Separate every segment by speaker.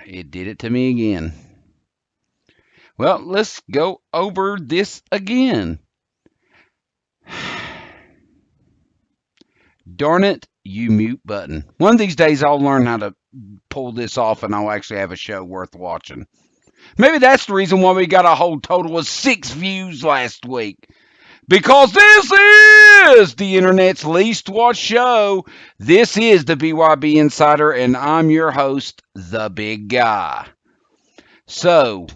Speaker 1: It did it to me again. Well, let's go over this again. Darn it, you mute button. One of these days I'll learn how to pull this off and I'll actually have a show worth watching. Maybe that's the reason why we got a whole total of 6 views last week. Because this is the internet's least watched show. This is the BYB Insider, and I'm your host, the big guy. So,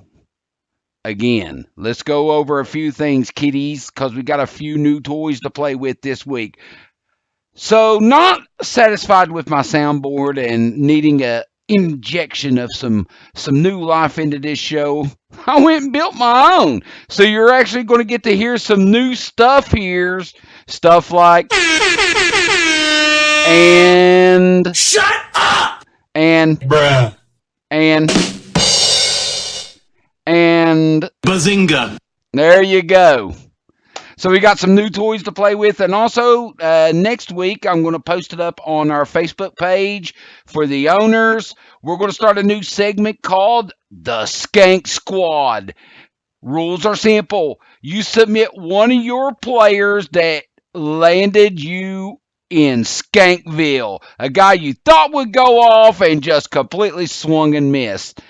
Speaker 1: again, let's go over a few things, kiddies, because we got a few new toys to play with this week. So, not satisfied with my soundboard and needing a injection of some new life into this show, I went and built my own. So you're actually going to get to hear some new stuff here. Stuff like and
Speaker 2: shut up
Speaker 1: and
Speaker 2: bruh
Speaker 1: and
Speaker 2: bazinga.
Speaker 1: There you go. So we got some new toys to play with, and also next week I'm going to post it up on our Facebook page for the owners. We're going to start a new segment called the Skank Squad. Rules are simple. You submit one of your players that landed you in Skankville, a guy you thought would go off and just completely swung and missed.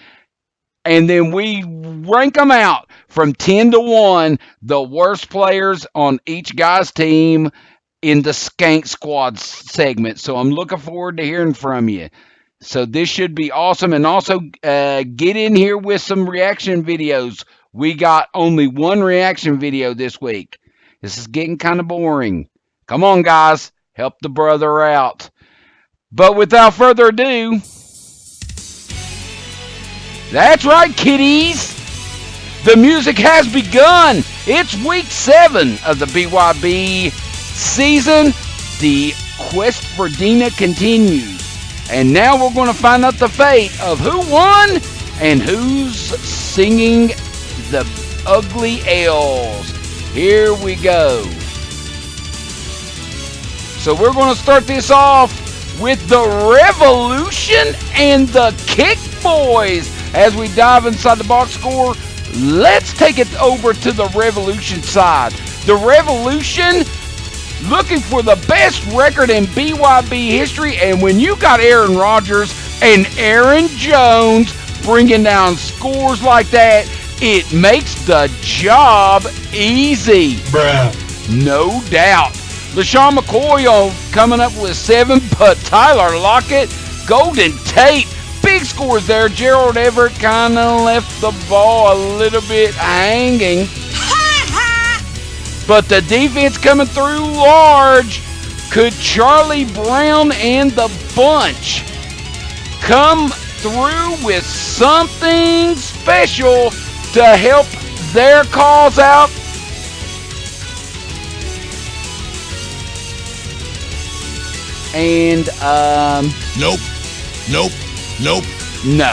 Speaker 1: And then we rank them out from 10 to 1, the worst players on each guy's team in the Skank Squad segment. So I'm looking forward to hearing from you. So this should be awesome. And also get in here with some reaction videos. We got only one reaction video this week. This is getting kind of boring. Come on, guys. Help the brother out. But without further ado... That's right, kiddies. The music has begun. It's week 7 of the BYB season. The quest for Dina continues. And now we're going to find out the fate of who won and who's singing the ugly L's. Here we go. So we're going to start this off with the Revolution and the Kick Boys. As we dive inside the box score, let's take it over to the Revolution side. The Revolution looking for the best record in BYB history, and when you got Aaron Rodgers and Aaron Jones bringing down scores like that, it makes the job easy.
Speaker 2: Bruh.
Speaker 1: No doubt. LaShawn McCoy coming up with 7, but Tyler Lockett, Golden Tate, big scores there. Gerald Everett kind of left the ball a little bit hanging. But the defense coming through large. Could Charlie Brown and the bunch come through with something special to help their cause out? And,
Speaker 2: Nope.
Speaker 1: No.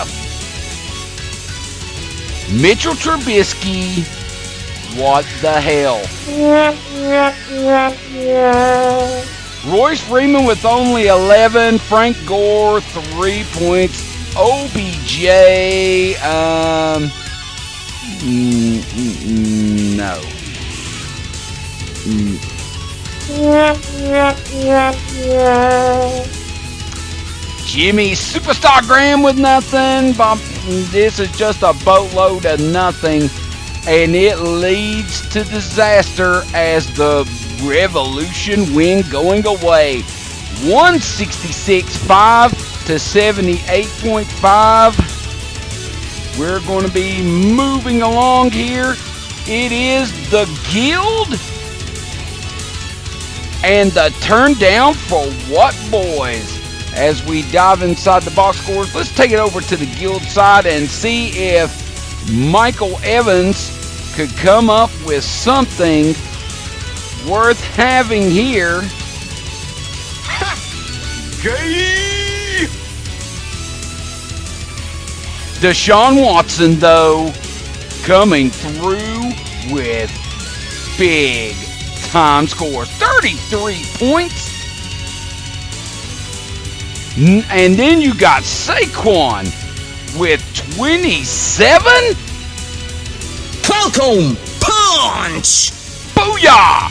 Speaker 1: Mitchell Trubisky, what the hell? Royce Freeman with only 11. Frank Gore, 3 points. OBJ, no. Jimmy Superstar Graham with nothing. This is just a boatload of nothing. And it leads to disaster as the Revolution win going away. 166.5 to 78.5. We're going to be moving along here. It is the Guild. And the turn down for what, boys? As we dive inside the box scores, let's take it over to the Guild side and see if Michael Evans could come up with something worth having here.
Speaker 2: Gay.
Speaker 1: Deshaun Watson, though, coming through with big time scores. 33 points. And then you got Saquon with 27.
Speaker 2: Falcon Punch!
Speaker 1: Booyah!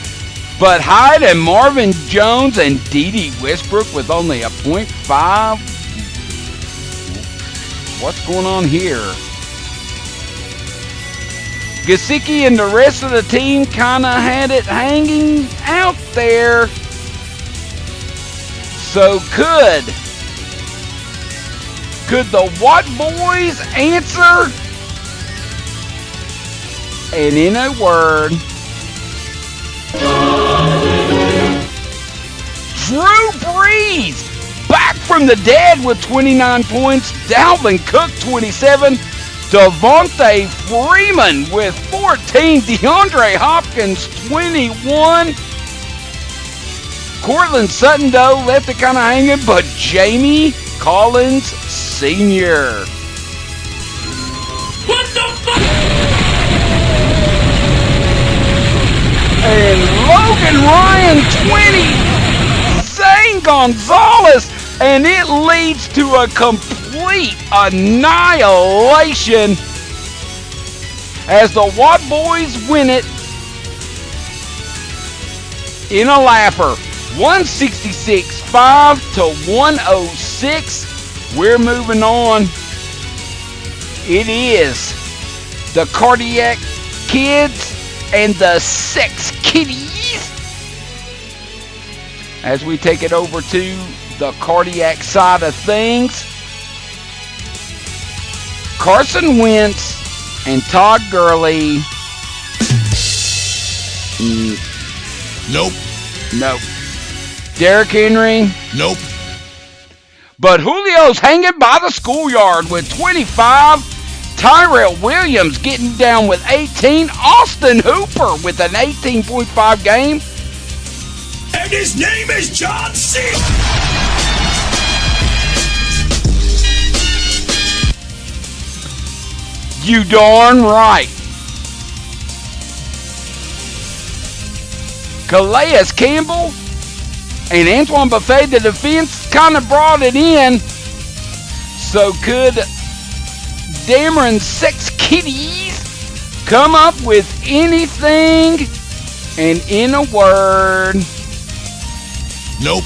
Speaker 1: But Hyde and Marvin Jones and Dede Westbrook with only a .5. What's going on here? Gesicki and the rest of the team kind of had it hanging out there. So could the Watt boys answer? And in a word, Drew Brees back from the dead with 29 points. Dalvin Cook 27. Devontae Freeman with 14. DeAndre Hopkins 21. Cortland Sutton, though, left it kind of hanging, but Jamie Collins Sr.
Speaker 2: What the fuck?
Speaker 1: And Logan Ryan 20. Zane Gonzalez. And it leads to a complete annihilation as the Watt boys win it in a lapper. 166.5 to 106. We're moving on. It is the Cardiac Kids and the Sex Kitties as we take it over to the cardiac side of things. Carson Wentz and Todd Gurley.
Speaker 2: Nope.
Speaker 1: Nope. Derrick Henry.
Speaker 2: Nope.
Speaker 1: But Julio's hanging by the schoolyard with 25. Tyrell Williams getting down with 18. Austin Hooper with an 18.5 game.
Speaker 2: And his name is John C.
Speaker 1: You darn right. Calais Campbell and Antoine Buffet, the defense, kind of brought it in. So could Dameron Sex Kitties come up with anything? And in a word,
Speaker 2: nope.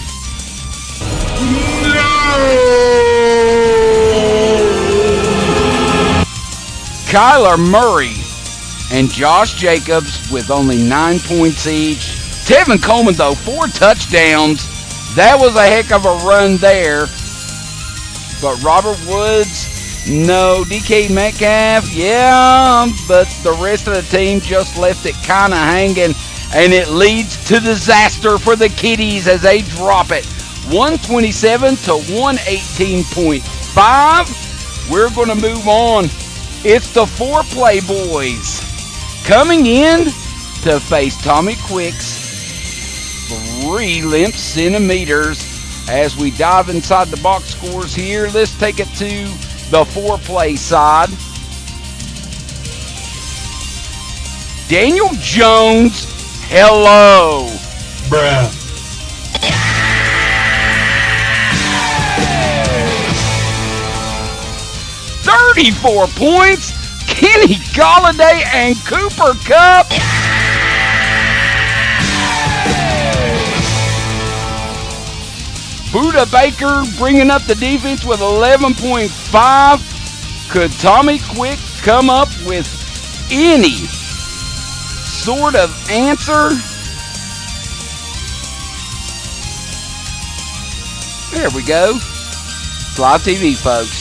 Speaker 1: Kyler Murray and Josh Jacobs with only 9 points each. Tevin Coleman, though, 4 touchdowns. That was a heck of a run there. But Robert Woods, no. DK Metcalf, yeah. But the rest of the team just left it kind of hanging. And it leads to disaster for the Kitties as they drop it. 127 to 118.5. We're going to move on. It's the Foreplay Boys coming in to face Tommy Quick's 3 limp centimeters. As we dive inside the box scores here, let's take it to the Foreplay side. Daniel Jones, hello.
Speaker 2: Bruh.
Speaker 1: 34 points. Kenny Golladay and Cooper Kupp. Buda Baker bringing up the defense with 11.5. Could Tommy Quick come up with any sort of answer? There we go. It's live TV, folks.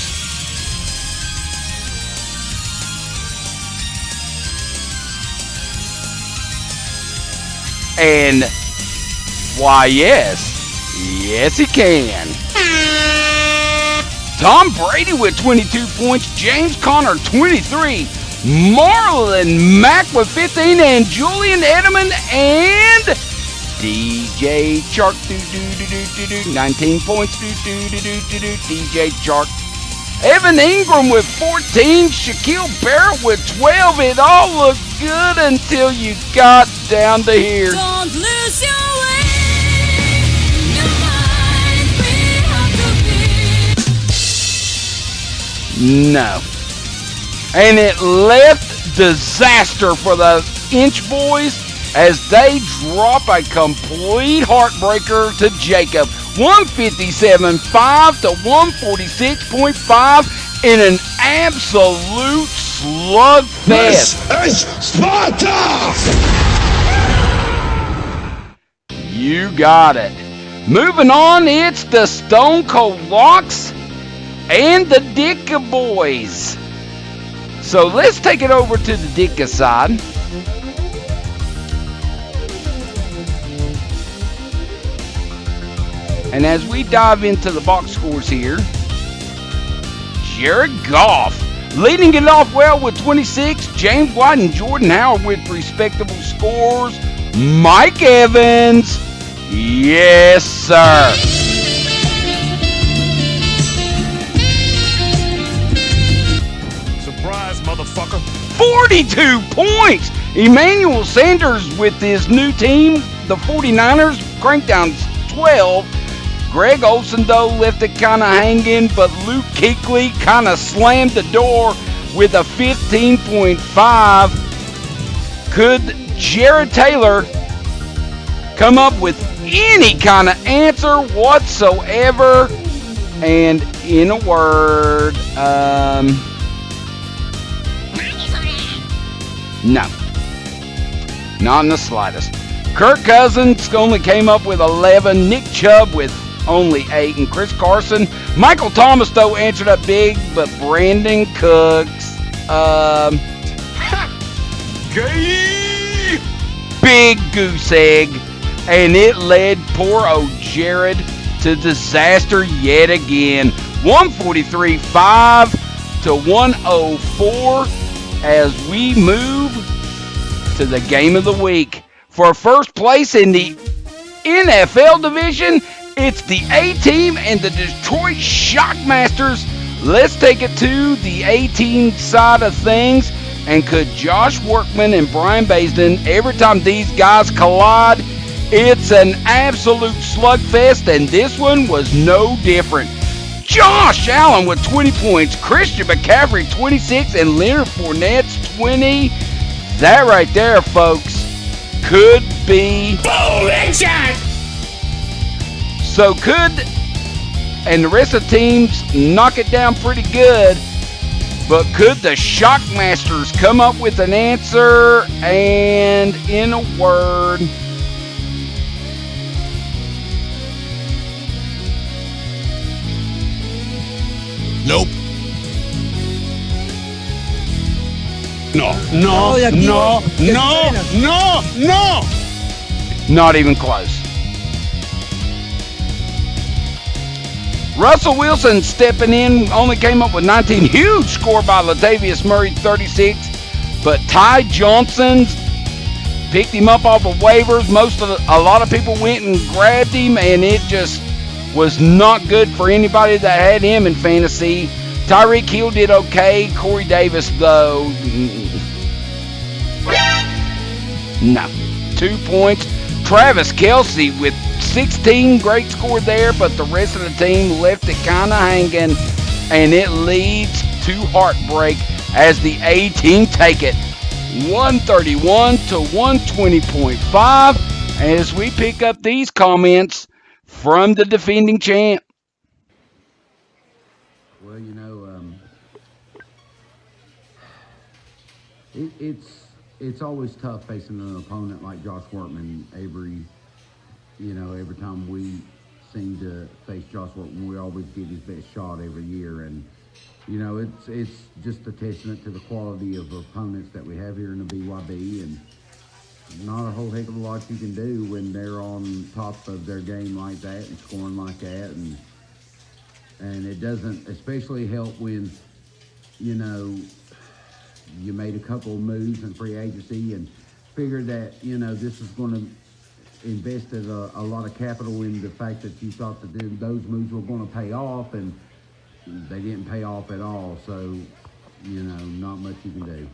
Speaker 1: And why, yes, he can. Tom Brady with 22 points, James Conner 23, Marlon Mack with 15, and Julian Edelman and DJ Chark 19 points. DJ Chark. Evan Ingram with 14, Shaquille Barrett with 12. It all looked good until you got down to here.
Speaker 3: Don't lose your way. Your mind, we have to be.
Speaker 1: No. And it left disaster for the Inch boys as they drop a complete heartbreaker to Jacob. 157.5 to 146.5 in an absolute slugfest.
Speaker 2: This is Sparta!
Speaker 1: You got it. Moving on, it's the Stone Cold Locks and the Dicka boys. So let's take it over to the Dicka side. And as we dive into the box scores here, Jared Goff leading it off well with 26. James White and Jordan Howard with respectable scores. Mike Evans, yes sir.
Speaker 2: Surprise, motherfucker.
Speaker 1: 42 points. Emmanuel Sanders with his new team, the 49ers, cranked down 12. Greg Olsen, though, left it kind of hanging, but Luke Kuechly kind of slammed the door with a 15.5. Could Jared Taylor come up with any kind of answer whatsoever? And in a word, no. Not in the slightest. Kirk Cousins only came up with 11. Nick Chubb with only 8. And Chris Carson. Michael Thomas, though, answered up big, but Brandon Cooks, big goose egg. And it led poor old Jared to disaster yet again. 143.5 to 104 as we move to the game of the week. For first place in the NFL division, it's the A-Team and the Detroit Shockmasters. Let's take it to the A-Team side of things. And could Josh Workman and Brian Baisden, every time these guys collide, it's an absolute slugfest, and this one was no different. Josh Allen with 20 points, Christian McCaffrey 26, and Leonard Fournette's 20. That right there, folks, could be...
Speaker 2: Boom, headshot!
Speaker 1: So could, and the rest of the teams knock it down pretty good, but could the Shockmasters come up with an answer? And in a word...
Speaker 2: Nope. No.
Speaker 1: Not even close. Russell Wilson stepping in only came up with 19. Huge score by Latavius Murray, 36. But Ty Johnson picked him up off of waivers. A lot of people went and grabbed him, and it just was not good for anybody that had him in fantasy. Tyreek Hill did okay. Corey Davis, though, no. 2 points. Travis Kelce with 16, great score there, but the rest of the team left it kind of hanging, and it leads to heartbreak as the A-Team take it 131 to 120.5 as we pick up these comments from the defending champ.
Speaker 4: Well, you know, it's always tough facing an opponent like Josh Workman. Every time we seem to face Josh Workman, we always give his best shot every year, and you know, it's just a testament to the quality of opponents that we have here in the BYB, and not a whole heck of a lot you can do when they're on top of their game like that and scoring like that, and it doesn't especially help when, you know, you made a couple of moves in free agency and figured that, you know, this is going to invested a lot of capital in the fact that you thought that those moves were going to pay off, and they didn't pay off at all. So, you know, not much you can do.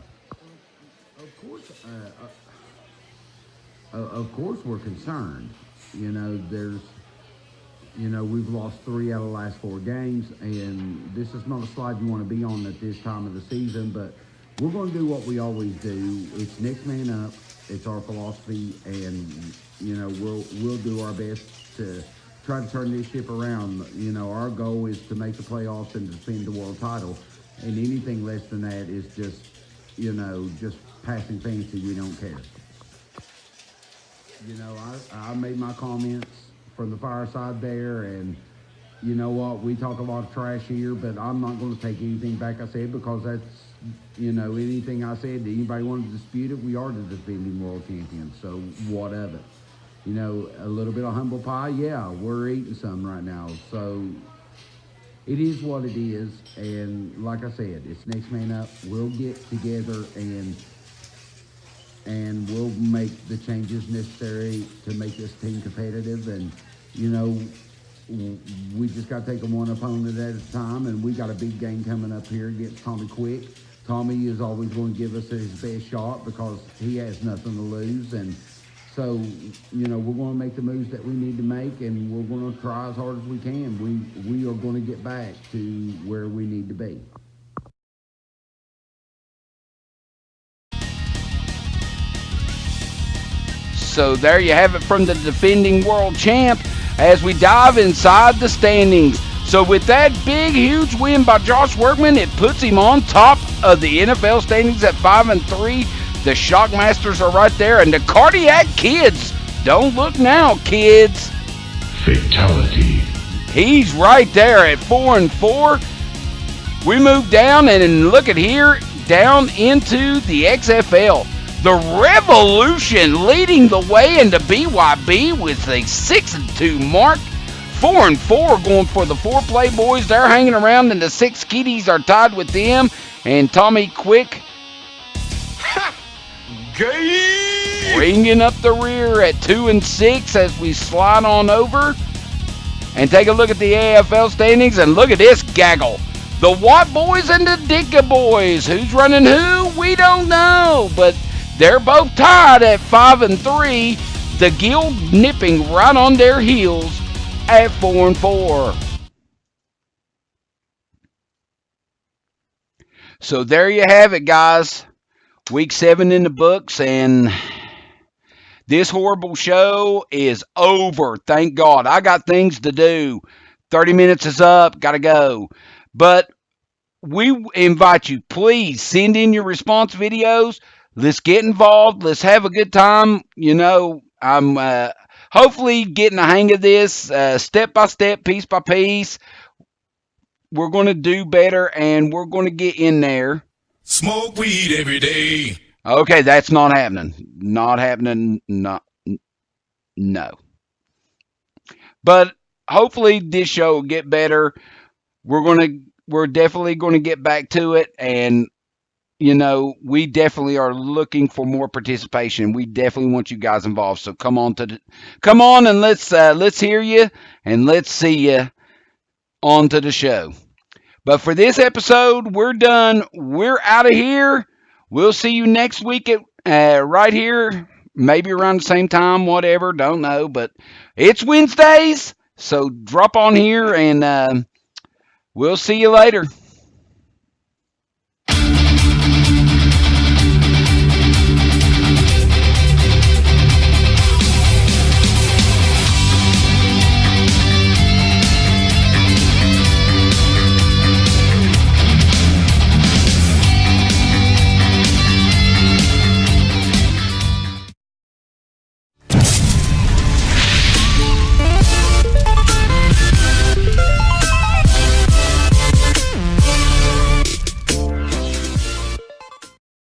Speaker 4: Of course, we're concerned. You know, You know, we've lost 3 out of the last 4 games, and this is not a slide you want to be on at this time of the season, but we're going to do what we always do. It's next man up. It's our philosophy, and, you know, we'll do our best to try to turn this ship around. You know, our goal is to make the playoffs and defend the world title, and anything less than that is just, you know, just passing fancy. We don't care. You know, I made my comments from the fireside there, and you know what, we talk a lot of trash here, but I'm not going to take anything back I said, because that's, you know, anything I said, anybody want to dispute it, we are the defending world champions, so what of it? You know, a little bit of humble pie, yeah, we're eating some right now, so it is what it is, and like I said, it's next man up. We'll get together and we'll make the changes necessary to make this team competitive. And, you know, we just got to take them one opponent at a time, and we got a big game coming up here against Tommy Quick. Tommy is always going to give us his best shot because he has nothing to lose. And so, you know, we're going to make the moves that we need to make, and we're going to try as hard as we can. We are going to get back to where we need to be.
Speaker 1: So there you have it from the defending world champ as we dive inside the standings. So with that big, huge win by Josh Workman, it puts him on top of the NFL standings at 5-3. The Shockmasters are right there, and the Cardiac Kids, don't look now, kids.
Speaker 2: Fatality.
Speaker 1: He's right there at 4-4. We move down, and look at here, down into the XFL. The Revolution leading the way into BYB with a 6-2 mark. 4-4 going for the 4 Playboys. They're hanging around, and the 6 Kitties are tied with them. And Tommy Quick bringing up the rear at 2-6 as we slide on over and take a look at the AFL standings. And look at this gaggle. The Watt Boys and the Dicka Boys. Who's running who? We don't know, but they're both tied at 5-3. The Guild nipping right on their heels at 4-4. So there you have it, guys. Week 7 in the books, and this horrible show is over. Thank God. I got things to do. 30 minutes is up. Got to go. But we invite you, please send in your response videos. Let's get involved. Let's have a good time. You know, I'm hopefully getting the hang of this step by step, piece by piece. We're going to do better, and we're going to get in there.
Speaker 2: Smoke weed every day.
Speaker 1: Okay, that's not happening. Not happening. No. But hopefully this show will get better. We're definitely going to get back to it, and you know, we definitely are looking for more participation. We definitely want you guys involved. So come on and let's hear you, and let's see you on to the show. But for this episode, we're done. We're out of here. We'll see you next week at right here, maybe around the same time, whatever, don't know. But it's Wednesdays, so drop on here, and we'll see you later.